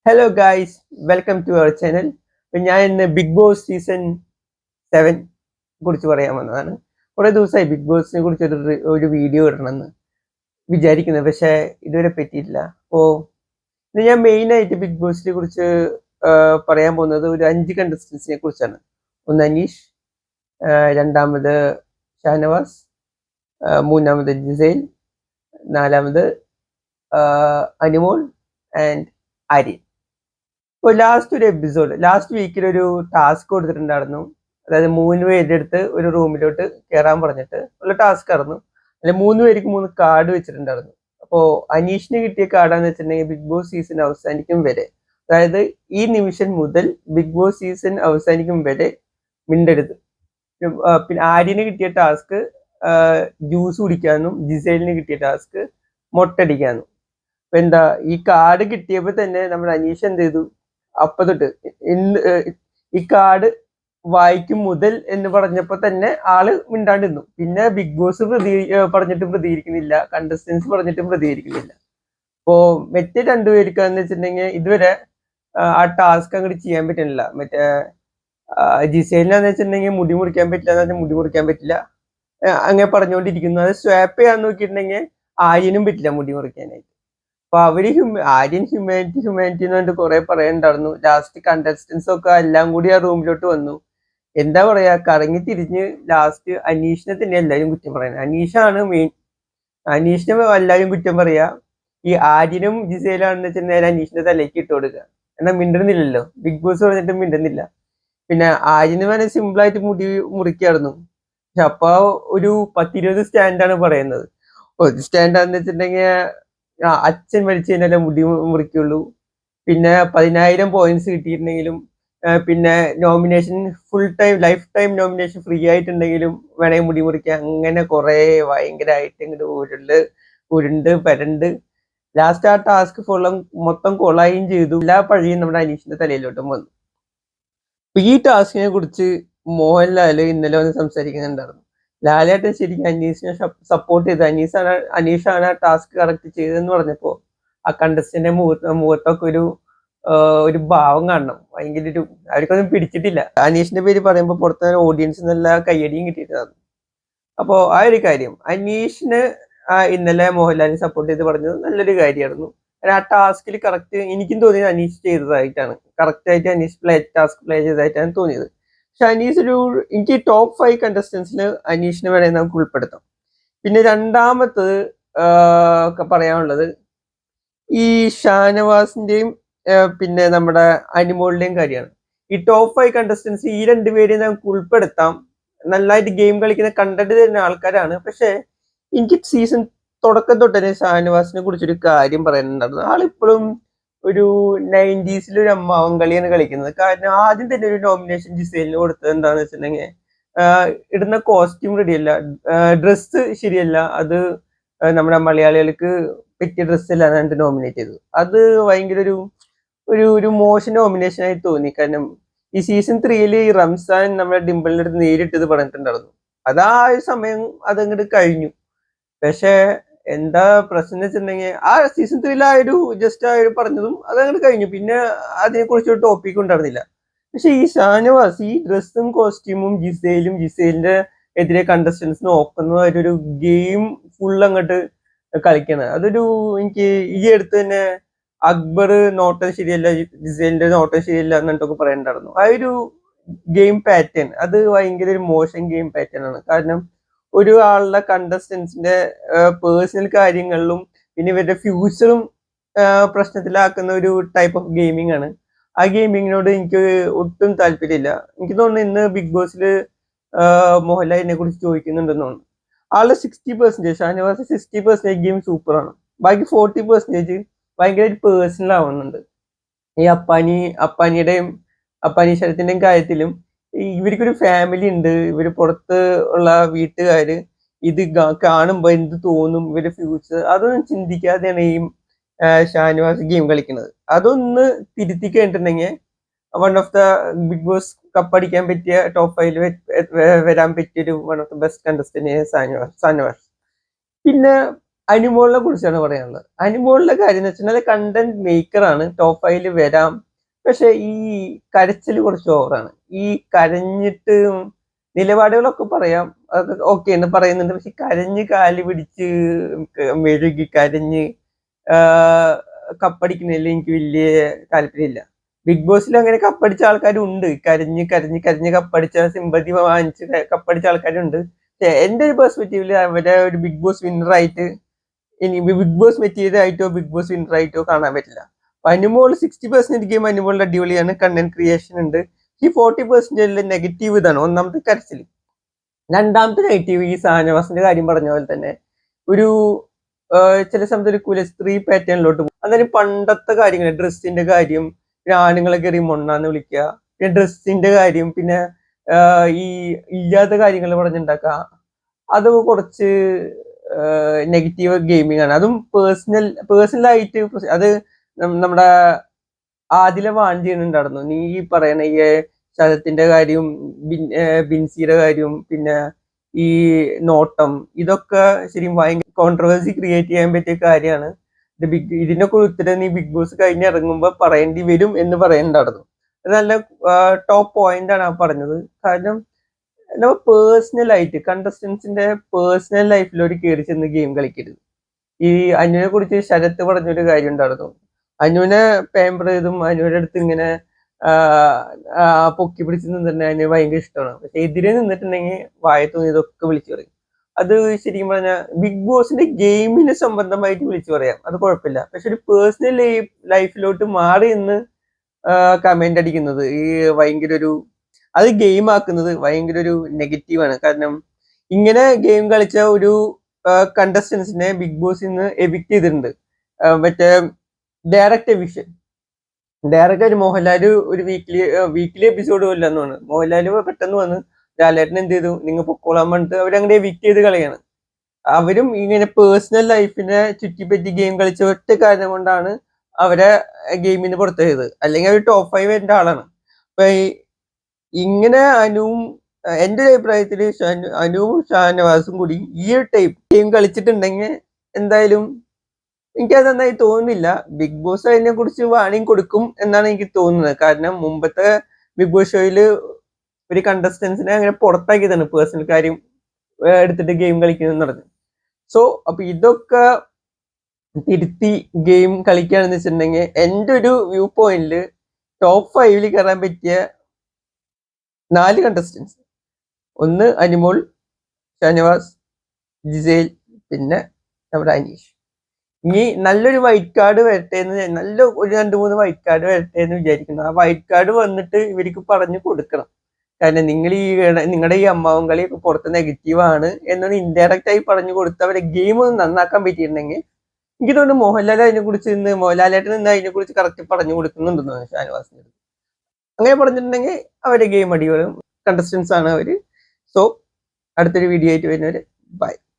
Hello guys, welcome to our channel. ഞാൻ ഇന്ന് big boss season 7 കുറിച്ച് പറയാൻ വന്നതാണ്. കുറേ ദിവസമായി ബിഗ് ബോസിനെ കുറിച്ച് ഒരു വീഡിയോ ഇടണമെന്ന് വിചാരിക്കുന്നത്, പക്ഷേ ഇതുവരെ പറ്റിയിട്ടില്ല. അപ്പോൾ ഇന്ന് ഞാൻ മെയിനായിട്ട് ബിഗ് ബോസിനെ കുറിച്ച് പറയാൻ പോകുന്നത് ഒരു 5 കണ്ടസ്റ്റൻസിനെ കുറിച്ചാണ്. ഒന്ന് അനീഷ്, രണ്ടാമത് ഷാനവാസ്, മൂന്നാമത് ജിസൈൽ, നാലാമത് അനിമോൾ ആൻഡ് ആര്യൻ. ഇപ്പോൾ ലാസ്റ്റ് വീക്കിൽ ഒരു ടാസ്ക് കൊടുത്തിട്ടുണ്ടായിരുന്നു. അതായത് 3 പേരുടെ അടുത്ത് ഒരു റൂമിലോട്ട് കയറാൻ പറഞ്ഞിട്ട് ഉള്ള ടാസ്ക് ആയിരുന്നു. അതിൽ 3 പേർക്ക് 3 കാർഡ് വെച്ചിട്ടുണ്ടായിരുന്നു. അപ്പോൾ അനീഷിന് കിട്ടിയ കാർഡാന്ന് വെച്ചിട്ടുണ്ടെങ്കിൽ ബിഗ് ബോസ് സീസൺ അവസാനിക്കും വരെ, അതായത് ഈ നിമിഷം മുതൽ ബിഗ് ബോസ് സീസൺ അവസാനിക്കും വരെ മിണ്ടരുത്. പിന്നെ ആര്യന് കിട്ടിയ ടാസ്ക് ജ്യൂസ് കുടിക്കാനും, ജിസേലിന് കിട്ടിയ ടാസ്ക് മൊട്ടടിക്കാനും. അപ്പൊ എന്താ, ഈ കാർഡ് കിട്ടിയപ്പോ തന്നെ നമ്മുടെ അനീഷ് എന്ത് ചെയ്തു, അപ്പൊ തൊട്ട് ഇന്ന് ഈ കാർഡ് വായിക്കും മുതൽ എന്ന് പറഞ്ഞപ്പോ തന്നെ ആള് മിണ്ടാണ്ടിരുന്നു. പിന്നെ ബിഗ് ബോസ് പറഞ്ഞിട്ടും പ്രതികരിക്കുന്നില്ല, കണ്ടസ്റ്റൻസ് പറഞ്ഞിട്ടും പ്രതികരിക്കുന്നില്ല. അപ്പോ മറ്റേ രണ്ടുപേർക്കാന്ന് വെച്ചിട്ടുണ്ടെങ്കിൽ ഇതുവരെ ആ ടാസ്ക് അങ്ങോട്ട് ചെയ്യാൻ പറ്റുന്നില്ല. മറ്റേ ജിസേലിനാന്ന് വെച്ചിട്ടുണ്ടെങ്കിൽ മുടി മുറിക്കാൻ പറ്റില്ല എന്ന് പറഞ്ഞാൽ മുടി മുറിക്കാൻ പറ്റില്ല, അങ്ങനെ പറഞ്ഞുകൊണ്ടിരിക്കുന്നു. അത് സ്വാപ്പ് ചെയ്യാൻ നോക്കിയിട്ടുണ്ടെങ്കിൽ ആര്യനും പറ്റില്ല മുടി മുറിക്കാനായിട്ട്. അപ്പൊ അവര് ആര്യൻ ഹ്യൂമാനിറ്റി എന്ന് പറഞ്ഞിട്ട് കുറെ പറയണ്ടായിരുന്നു. ലാസ്റ്റ് കണ്ടസ്റ്റൻസ് ഒക്കെ എല്ലാം കൂടി ആ റൂമിലോട്ട് വന്നു. എന്താ പറയാ, കറങ്ങി തിരിഞ്ഞ് ലാസ്റ്റ് അനീഷിനെ തന്നെ എല്ലാരും കുറ്റം പറയുന്നത്. അനീഷാണ് മെയിൻ. അനീഷിനെ എല്ലാരും കുറ്റം പറയാ. ഈ ആര്യനും ജിസയിലാണെന്ന് വെച്ചാൽ നേരെ അനീഷിന്റെ തലയ്ക്ക് ഇട്ട് കൊടുക്കുക. എന്നാൽ മിണ്ടുന്നില്ലല്ലോ, ബിഗ് ബോസ് പറഞ്ഞിട്ട് മിണ്ടുന്നില്ല. പിന്നെ ആര്യന് വേണേ സിമ്പിൾ ആയിട്ട് മുടി മുറിക്കായിരുന്നു. പക്ഷെ അപ്പൊ ഒരു 10-20 സ്റ്റാൻഡാണ് പറയുന്നത്. ഒരു സ്റ്റാൻഡാന്ന് വെച്ചിട്ടുണ്ടെങ്കിൽ അച്ഛൻ മരിച്ചു കഴിഞ്ഞാലേ മുടി മുറിക്കുള്ളൂ. പിന്നെ 10,000 പോയിന്റ്സ് കിട്ടിയിട്ടുണ്ടെങ്കിലും, പിന്നെ nomination life time nomination free ആയിട്ടുണ്ടെങ്കിലും വേണമെങ്കിൽ മുടി മുറിക്കാം. അങ്ങനെ കുറെ ഭയങ്കരമായിട്ട് ഇങ്ങോട്ട് ഉരുണ്ട് പരണ്ട് ലാസ്റ്റ് ആ ടാസ്ക് മൊത്തം കൊളായും ചെയ്തു. എല്ലാ പഴിയും നമ്മുടെ അനീഷിന്റെ തലയിലോട്ടും വന്നു. അപ്പൊ ഈ ടാസ്കിനെ കുറിച്ച് മോഹൻലാൽ ഇന്നലെ വന്ന് സംസാരിക്കുന്നുണ്ടായിരുന്നു. ലാലേട്ടൻ ശരിക്കും അനീഷിനെ സപ്പോർട്ട് ചെയ്ത് അനീഷാണ് ആ ടാസ്ക് കറക്റ്റ് ചെയ്തതെന്ന് പറഞ്ഞപ്പോ ആ കണ്ടസ്റ്റന്റ് മുഖത്തൊക്കെ ഒരു ഭാവം കാണണം. ഭയങ്കര അവർക്കൊന്നും പിടിച്ചിട്ടില്ല. അനീഷിന്റെ പേര് പറയുമ്പോൾ പുറത്തെ ഓഡിയൻസ് നല്ല കയ്യടിയും കിട്ടിയിട്ടാണ്. അപ്പോ ആ ഒരു കാര്യം അനീഷിന് ഇന്നലെ മോഹൻലാലിനെ സപ്പോർട്ട് ചെയ്ത് പറഞ്ഞത് നല്ലൊരു കാര്യമായിരുന്നു. ആ ടാസ്കിൽ കറക്റ്റ് എനിക്കും തോന്നിയത് അനീഷ് ചെയ്തതായിട്ടാണ്. കറക്റ്റ് ആയിട്ട് അനീഷ് ടാസ്ക് പ്ലേ ചെയ്തതായിട്ടാണ് തോന്നിയത്. പക്ഷെ എനിക്ക് ടോപ്പ് 5 കണ്ടസ്റ്റൻസിൽ അനീഷിനെ വേണമെങ്കിൽ നമുക്ക് ഉൾപ്പെടുത്താം. പിന്നെ രണ്ടാമത്തത് പറയാനുള്ളത് ഈ ഷാനവാസിന്റെയും പിന്നെ നമ്മുടെ അനിമോളുടെയും കാര്യമാണ്. ഈ ടോപ്പ് 5 കണ്ടസ്റ്റൻസ് ഈ രണ്ടുപേരെയും നമുക്ക് ഉൾപ്പെടുത്താം. നല്ലതായിട്ട് ഗെയിം കളിക്കുന്ന കണ്ടന്റ് തരുന്ന ആൾക്കാരാണ്. പക്ഷെ എനിക്ക് സീസൺ തുടക്കം തൊട്ട് തന്നെ ഷാനവാസിനെ കുറിച്ചൊരു കാര്യം പറയാനുണ്ടായിരുന്നു. ആളിപ്പോഴും ഒരു 90s ഒരു അമ്മാവൻ കളിയാണ് കളിക്കുന്നത്. കാരണം ആദ്യം തന്നെ ഒരു നോമിനേഷൻ ജിസേലിന് കൊടുത്തത് എന്താണെന്ന് വെച്ചിട്ടുണ്ടെങ്കിൽ ഇടുന്ന കോസ്റ്റ്യൂം റെഡിയല്ല, ഡ്രസ്സ് ശരിയല്ല, അത് നമ്മുടെ മലയാളികൾക്ക് പറ്റിയ ഡ്രസ്സല്ല എന്നിട്ട് നോമിനേറ്റ് ചെയ്തു. അത് ഭയങ്കര ഒരു ഒരു ഒരു മോശം നോമിനേഷൻ ആയി തോന്നി. കാരണം ഈ സീസൺ 3 ഈ റംസാൻ നമ്മുടെ ഡിംപിളിന്റെ അടുത്ത് നേരിട്ടത് പറഞ്ഞിട്ടുണ്ടായിരുന്നു. അതാ ഒരു സമയം അതങ്ങോട്ട് കഴിഞ്ഞു. പക്ഷെ എന്താ പ്രശ്നം വെച്ചിട്ടുണ്ടെങ്കിൽ ആ സീസൺ 3 ആ ഒരു ജസ്റ്റ് ആ ഒരു പറഞ്ഞതും അതങ്ങോട്ട് കഴിഞ്ഞു. പിന്നെ അതിനെ കുറിച്ച് ഒരു ടോപ്പിക് ഉണ്ടായിരുന്നില്ല. പക്ഷെ ഈ ഷാനവാസ് ഈ ഡ്രസ്സും കോസ്റ്റ്യൂമും ജിസേലിന്റെ എതിരെ കണ്ടസ്റ്റൻസ് നോക്കുന്ന ഒരു ഗെയിം ഫുൾ അങ്ങോട്ട് കളിക്കുന്നത്. എനിക്ക് ഈ അടുത്ത് തന്നെ അക്ബർ നോട്ടം ശരിയല്ല, ജിസേലിന്റെ നോട്ടം ശരിയല്ല എന്നിട്ടൊക്കെ പറയണ്ടായിരുന്നു. ആ ഒരു ഗെയിം പാറ്റേൺ അത് ഭയങ്കര ഒരു മോശം ഗെയിം പാറ്റേൺ ആണ്. കാരണം ഒരു ആളുടെ കണ്ടസ്റ്റൻസിന്റെ പേഴ്സണൽ കാര്യങ്ങളിലും പിന്നെ ഇവരുടെ ഫ്യൂച്ചറും പ്രശ്നത്തിലാക്കുന്ന ഒരു ടൈപ്പ് ഓഫ് ഗെയിമിംഗ് ആണ്. ആ ഗെയിമിങ്ങിനോട് എനിക്ക് ഒട്ടും താല്പര്യമില്ല. എനിക്ക് തോന്നുന്നു ഇന്ന് ബിഗ് ബോസിൽ മോഹൻലാലിനെ കുറിച്ച് ചോദിക്കുന്നുണ്ടെന്ന് തോന്നുന്നു. ആള് 60%, ഷാനവാസ് 60% ഗെയിം സൂപ്പറാണ്. ബാക്കി 40% ഭയങ്കരമായിട്ട് പേഴ്സണൽ ആവുന്നുണ്ട്. ഈ അപ്പാനി ശരത്തിന്റെയും കാര്യത്തിലും ഇവർക്കൊരു ഫാമിലി ഉണ്ട്. ഇവര് പുറത്ത് ഉള്ള വീട്ടുകാര് ഇത് കാണുമ്പോ എന്ത് തോന്നും, ഇവരുടെ ഫ്യൂച്ചർ അതൊന്നും ചിന്തിക്കാതെയാണ് ഈ ഷാനവാസ് ഗെയിം കളിക്കുന്നത്. അതൊന്ന് തിരുത്തി കഴിഞ്ഞിട്ടുണ്ടെങ്കിൽ one of the Bigg Boss കപ്പടിക്കാൻ പറ്റിയ ടോപ്പ് 5 വരാൻ പറ്റിയൊരു one of the best contestant Shanavas. പിന്നെ അനുമോളിനെ കുറിച്ചാണ് പറയാനുള്ളത്. അനുമോളിന്റെ കാര്യം എന്ന് വെച്ചാൽ കണ്ടന്റ് മേക്കറാണ്, ടോപ്പ് 5 വരാം. പക്ഷെ ഈ കരച്ചിൽ കുറച്ച് ഓവറാണ്. ഈ കരഞ്ഞിട്ട് നിലപാടുകളൊക്കെ പറയാം, അതൊക്കെ ഓക്കെ എന്ന് പറയുന്നുണ്ട്. പക്ഷെ കരഞ്ഞ് കാല് പിടിച്ച് മെഴുകി കരഞ്ഞ് കപ്പടിക്കുന്നതിൽ എനിക്ക് വലിയ താല്പര്യമില്ല. ബിഗ് ബോസിൽ അങ്ങനെ കപ്പടിച്ച ആൾക്കാരുണ്ട്, കരഞ്ഞ് കരഞ്ഞ് കരഞ്ഞ് കപ്പടിച്ച സിമ്പതി വാങ്ങിച്ച് കപ്പടിച്ച ആൾക്കാരുണ്ട്. പക്ഷെ എന്റെ ഒരു പെർസ്പെക്റ്റീവില് അവരെ ഒരു ബിഗ് ബോസ് വിന്നറായിട്ട് ഇനി ബിഗ് ബോസ് മെറ്റീരിയൽ ആയിട്ടോ ബിഗ് ബോസ് വിന്നർ ആയിട്ടോ കാണാൻ പറ്റില്ല. അനുമോൾ 60% ഗെയിം അനുമോളുടെ അടിപൊളിയാണ്, കണ്ടന്റ് ക്രിയേഷൻ ഉണ്ട്. ഈ 40% നെഗറ്റീവ് ഇതാണ്. ഒന്നാമത്തെ കരച്ചിൽ, രണ്ടാമത്തെ നെഗറ്റീവ് ഈ ഷാനവാസിന്റെ കാര്യം പറഞ്ഞ പോലെ തന്നെ ഒരു ചില സമയത്ത് ഒരു കുലസ്ത്രീ പാറ്റേണിലോട്ട് പോകും. അന്നേരം പണ്ടത്തെ കാര്യങ്ങൾ, ഡ്രസ്സിന്റെ കാര്യം, പിന്നെ ആണുങ്ങളെ കയറി മൊണ്ണാന്ന് വിളിക്കുക, പിന്നെ ഡ്രസ്സിന്റെ കാര്യം, പിന്നെ ഈ ഇല്ലാത്ത കാര്യങ്ങൾ പറഞ്ഞുണ്ടാക്കുക, അത് കുറച്ച് നെഗറ്റീവ് ഗെയിമിംഗ് ആണ്. അതും പേഴ്സണലായിട്ട് അത് നമ്മുടെ ആദില വാൺ ചെയ്യുന്നുണ്ടായിരുന്നു. നീ ഈ പറയണ ഈ ശരത്തിന്റെ കാര്യം, ബിൻസിയുടെ കാര്യം, പിന്നെ ഈ നോട്ടം, ഇതൊക്കെ ശരിക്കും ഭയങ്കര കോൺട്രവേഴ്സി ക്രിയേറ്റ് ചെയ്യാൻ പറ്റിയ കാര്യമാണ്. ഇതിനൊക്കെ ഉത്തരം നീ ബിഗ് ബോസ് കഴിഞ്ഞ് ഇറങ്ങുമ്പോൾ പറയേണ്ടി വരും എന്ന് പറയുന്നുണ്ടായിരുന്നു. അത് നല്ല ടോപ്പ് പോയിന്റ് ആണ് ആ പറഞ്ഞത്. കാരണം നമ്മൾ പേഴ്സണലായിട്ട് കണ്ടസ്റ്റൻസിന്റെ പേഴ്സണൽ ലൈഫിലോട്ട് കയറി ചെന്ന് ഗെയിം കളിക്കരുത്. ഈ അനുവിനെ കുറിച്ച് ശരത്ത് പറഞ്ഞൊരു കാര്യം ഉണ്ടായിരുന്നു. അനുവിനെ പേമ്പർ ചെയ്തും അനുവിന്റെ അടുത്ത് ഇങ്ങനെ പൊക്കി പിടിച്ച് നിന്നിട്ട് അതിന് ഭയങ്കര ഇഷ്ടമാണ്. പക്ഷെ എതിരെ നിന്നിട്ടുണ്ടെങ്കിൽ വായ തോന്നിയതൊക്കെ വിളിച്ചു പറയും. അത് ശരിക്കും പറഞ്ഞാൽ ബിഗ് ബോസിന്റെ ഗെയിമിന് സംബന്ധമായിട്ട് വിളിച്ചു പറയാം, അത് കുഴപ്പമില്ല. പക്ഷെ ഒരു പേഴ്സണൽ ലൈഫിലോട്ട് മാറി നിന്ന് കമന്റ് അടിക്കുന്നത് ഈ ഭയങ്കര ഒരു, അത് ഗെയിം ആക്കുന്നത് ഭയങ്കര ഒരു നെഗറ്റീവാണ്. കാരണം ഇങ്ങനെ ഗെയിം കളിച്ച ഒരു കണ്ടസ്റ്റൻസിനെ ബിഗ് ബോസിൽ നിന്ന് എവിക്ട് ചെയ്തിട്ടുണ്ട്. മറ്റേ ഡയറക്റ്റ് എവിക്ഷൻ, ഡയറക്റ്റ് ഒരു മോഹൻലാല് ഒരു വീക്കിലി എപ്പിസോഡ് കൊല്ലാന്നാണ്. മോഹൻലാല് പെട്ടെന്ന് വന്ന് ലാലേട്ടൻ എന്ത് ചെയ്തു, നിങ്ങൾ പൊക്കോളാൻ പറഞ്ഞിട്ട് അവരങ്ങനെ എവിക്ട് ചെയ്ത് കളയാണ്. അവരും ഇങ്ങനെ പേഴ്സണൽ ലൈഫിനെ ചുറ്റിപ്പറ്റി ഗെയിം കളിച്ച ഒറ്റ കാരണം കൊണ്ടാണ് അവരെ ഗെയിമിൽ നിന്ന് പുറത്തായത്. അല്ലെങ്കിൽ അവർ ടോപ്പ് 5 വരേണ്ട ആളാണ്. അപ്പൊ ഇങ്ങനെ അനുവും എന്റെ ഒരു അഭിപ്രായത്തില് അനുവും ഷാനവാസും കൂടി ഈ ഒരു ടൈപ്പ് ഗെയിം കളിച്ചിട്ടുണ്ടെങ്കിൽ എന്തായാലും എനിക്കത് നന്നായി തോന്നുന്നില്ല. ബിഗ് ബോസ് അതിനെ കുറിച്ച് വാണിംഗ് കൊടുക്കും എന്നാണ് എനിക്ക് തോന്നുന്നത്. കാരണം മുമ്പത്തെ ബിഗ് ബോസ് ഷോയില് ഒരു കണ്ടസ്റ്റൻസിനെ അങ്ങനെ പുറത്താക്കിയതാണ് പേഴ്സണൽ കാര്യം എടുത്തിട്ട് ഗെയിം കളിക്കുന്നതെന്ന് പറഞ്ഞു. സോ അപ്പൊ ഇതൊക്കെ തിരുത്തി ഗെയിം കളിക്കുകയാണെന്ന് വെച്ചിട്ടുണ്ടെങ്കിൽ എന്റെ ഒരു വ്യൂ പോയിന്റില് ടോപ്പ് 5 കയറാൻ പറ്റിയ 4 കണ്ടസ്റ്റൻസ്, ഒന്ന് അനിമോൾ, ഷാനവാസ്, ജിസേൽ, പിന്നെ നമ്മുടെ അനീഷ്. ഇനി നല്ലൊരു വൈറ്റ് കാർഡ് വരട്ടെ എന്ന്, നല്ല ഒരു 2-3 വൈറ്റ് കാർഡ് വരട്ടെ എന്ന് വിചാരിക്കുന്നു. ആ വൈറ്റ് കാർഡ് വന്നിട്ട് ഇവർക്ക് പറഞ്ഞു കൊടുക്കണം. കാരണം നിങ്ങളുടെ ഈ അമ്മാവൻ കളി പുറത്ത് നെഗറ്റീവാണ് എന്നൊന്ന് ഇൻഡയറക്റ്റ് ആയി പറഞ്ഞു കൊടുത്ത് അവരെ ഗെയിം ഒന്ന് നന്നാക്കാൻ പറ്റിയിട്ടുണ്ടെങ്കിൽ എനിക്ക് തോന്നുന്നു മോഹൻലാൽ മോഹൻലാലേട്ടൻ നിന്ന് അതിനെ കുറിച്ച് കറക്റ്റ് പറഞ്ഞു കൊടുക്കുന്നുണ്ടെന്ന് ഷാനവാസിന്. അങ്ങനെ പറഞ്ഞിട്ടുണ്ടെങ്കിൽ അവരെ ഗെയിം അടിപൊളിയും കണ്ടസ്റ്റൻസ് ആണ് അവര്. സോ അടുത്തൊരു വീഡിയോ ആയിട്ട് വരുന്നവര് ബൈ.